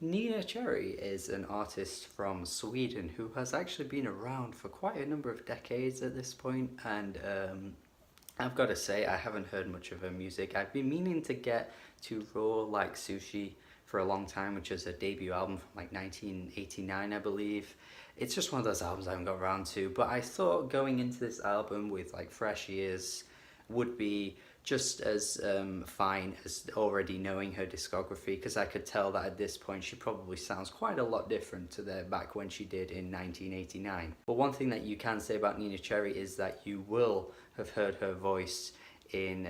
Neneh Cherry is an artist from Sweden who has actually been around for quite a number of decades at this point, and I've got to say, I haven't heard much of her music. I've been meaning to get to Raw Like Sushi for a long time, which is a debut album from like 1989, I believe. It's just one of those albums I haven't got around to, but I thought going into this album with like fresh ears would be just as fine as already knowing her discography, because I could tell that at this point she probably sounds quite a lot different to the back when she did in 1989. But one thing that you can say about Neneh Cherry is that you will have heard her voice in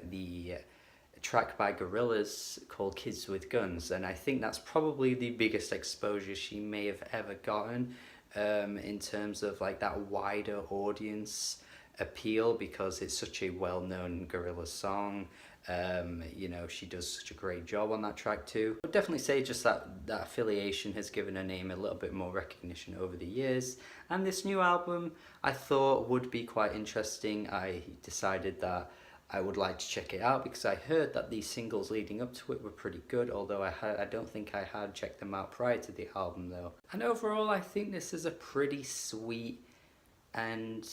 the track by Gorillaz called Kids with Guns, and I think that's probably the biggest exposure she may have ever gotten in terms of like that wider audience appeal, because it's such a well-known Gorillaz song. You know, she does such a great job on that track too. I'd definitely say just that affiliation has given her name a little bit more recognition over the years, and this new album I thought would be quite interesting. I decided that I would like to check it out because I heard that the singles leading up to it were pretty good, although I don't think I had checked them out prior to the album though. And overall I think this is a pretty sweet and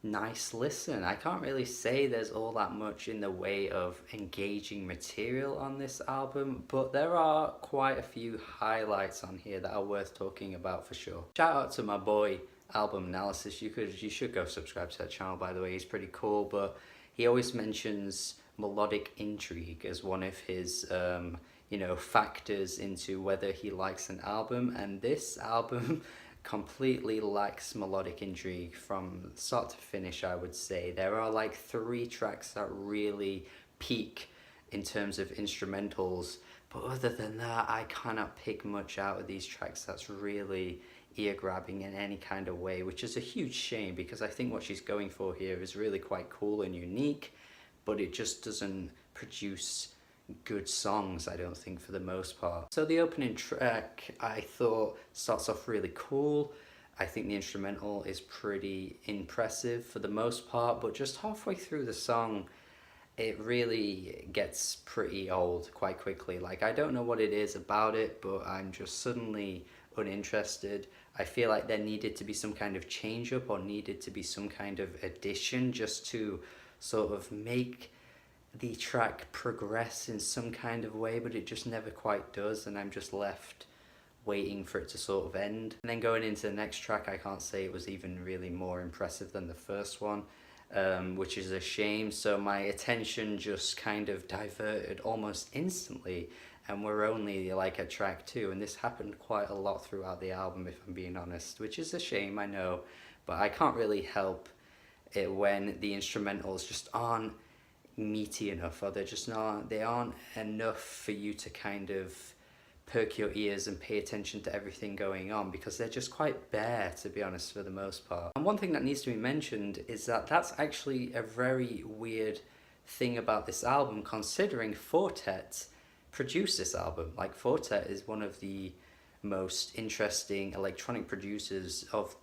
nice listen. I can't really say there's all that much in the way of engaging material on this album, but there are quite a few highlights on here that are worth talking about for sure. Shout out to my boy Album Analysis. You should go subscribe to that channel, by the way. He's pretty cool, but he always mentions melodic intrigue as one of his you know, factors into whether he likes an album, and this album completely lacks melodic intrigue from start to finish. I would say there are like 3 tracks that really peak in terms of instrumentals, but other than that I cannot pick much out of these tracks that's really ear grabbing in any kind of way, which is a huge shame because I think what she's going for here is really quite cool and unique, but it just doesn't produce good songs, I don't think, for the most part. So the opening track I thought starts off really cool. I think the instrumental is pretty impressive for the most part, but just halfway through the song it really gets pretty old quite quickly. Like, I don't know what it is about it, but I'm just suddenly uninterested. I feel like there needed to be some kind of change up or needed to be some kind of addition just to sort of make the track progress in some kind of way, but it just never quite does, and I'm just left waiting for it to sort of end. And then going into the next track, I can't say it was even really more impressive than the first one, which is a shame. So my attention just kind of diverted almost instantly, and we're only like at track 2, and this happened quite a lot throughout the album, if I'm being honest, which is a shame, I know, but I can't really help it when the instrumentals just aren't meaty enough, or they aren't enough for you to kind of perk your ears and pay attention to everything going on, because they're just quite bare, to be honest, for the most part. And one thing that needs to be mentioned is that that's actually a very weird thing about this album, considering Fortet produced this album. Like, Fortet is one of the most interesting electronic producers of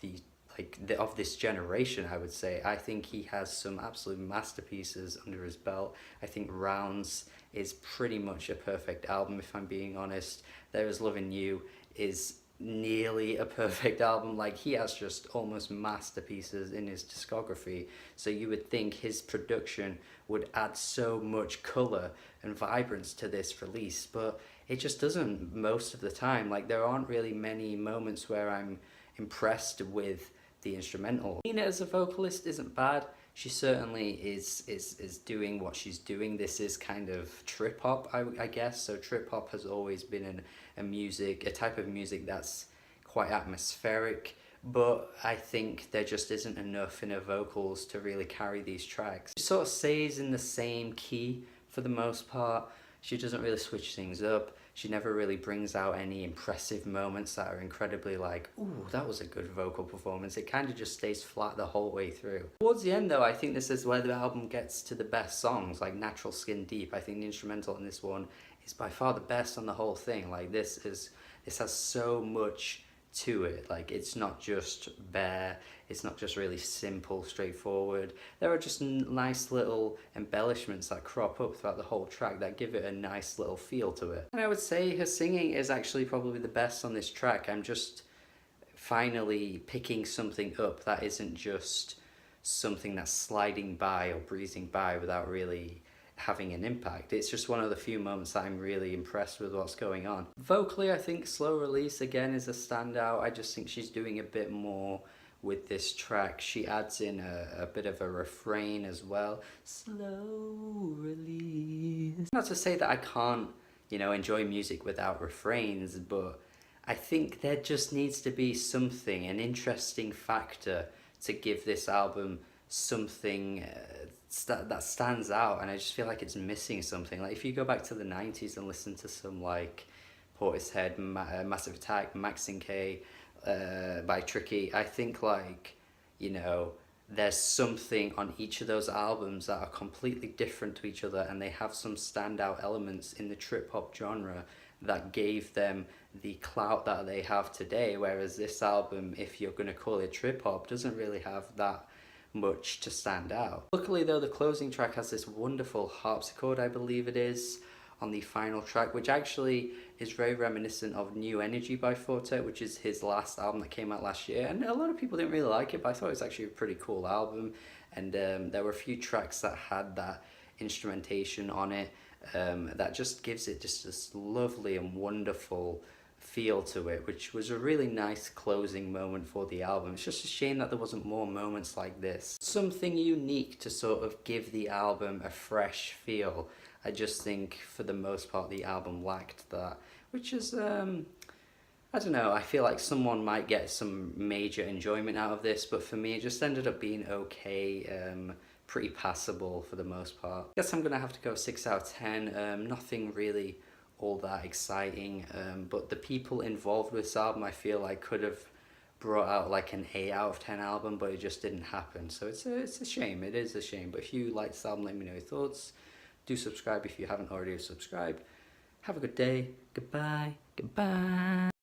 of this generation, I would say. I think he has some absolute masterpieces under his belt. I think Rounds is pretty much a perfect album, if I'm being honest. There Is Loving You is nearly a perfect album. Like, he has just almost masterpieces in his discography, so you would think his production would add so much color and vibrance to this release, but it just doesn't most of the time. Like, there aren't really many moments where I'm impressed with the instrumental. Neneh as a vocalist isn't bad. She certainly is doing what she's doing. This is kind of trip hop, I guess. So trip hop has always been a type of music that's quite atmospheric, but I think there just isn't enough in her vocals to really carry these tracks. She sort of stays in the same key for the most part. She doesn't really switch things up. She never really brings out any impressive moments that are incredibly like, ooh, that was a good vocal performance. It kind of just stays flat the whole way through. Towards the end though, I think this is where the album gets to the best songs, like Natural Skin Deep. I think the instrumental in this one is by far the best on the whole thing. Like, this has so much to it. Like, it's not just bare, it's not just really simple, straightforward. There are just nice little embellishments that crop up throughout the whole track that give it a nice little feel to it. And I would say her singing is actually probably the best on this track. I'm just finally picking something up that isn't just something that's sliding by or breezing by without really having an impact. It's just one of the few moments that I'm really impressed with what's going on. Vocally, I think Slow Release again is a standout. I just think she's doing a bit more with this track. She adds in a bit of a refrain as well. Slow release. Not to say that I can't, enjoy music without refrains, but I think there just needs to be something, an interesting factor to give this album something that stands out, and I just feel like it's missing something. Like, if you go back to the 90s and listen to some like Portishead, Massive Attack, Maxine K by Tricky, I think there's something on each of those albums that are completely different to each other, and they have some standout elements in the trip hop genre that gave them the clout that they have today, whereas this album, if you're going to call it trip hop, doesn't really have that much to stand out. Luckily though, the closing track has this wonderful harpsichord, I believe it is, on the final track, which actually is very reminiscent of New Energy by Forte, which is his last album that came out last year, and a lot of people didn't really like it, but I thought it was actually a pretty cool album, and there were a few tracks that had that instrumentation on it that just gives it just this lovely and wonderful feel to it, which was a really nice closing moment for the album. It's just a shame that there wasn't more moments like this. Something unique to sort of give the album a fresh feel. I just think for the most part the album lacked that, which is, I don't know, I feel like someone might get some major enjoyment out of this, but for me it just ended up being okay, pretty passable for the most part. I guess I'm gonna have to go 6 out of 10, nothing really all that exciting, but the people involved with this album I feel like could have brought out like an 8 out of 10 album, but it just didn't happen, so it's a shame. It is a shame. But if you like this album, let me know your thoughts. Do subscribe if you haven't already subscribed. Have a good day. Goodbye.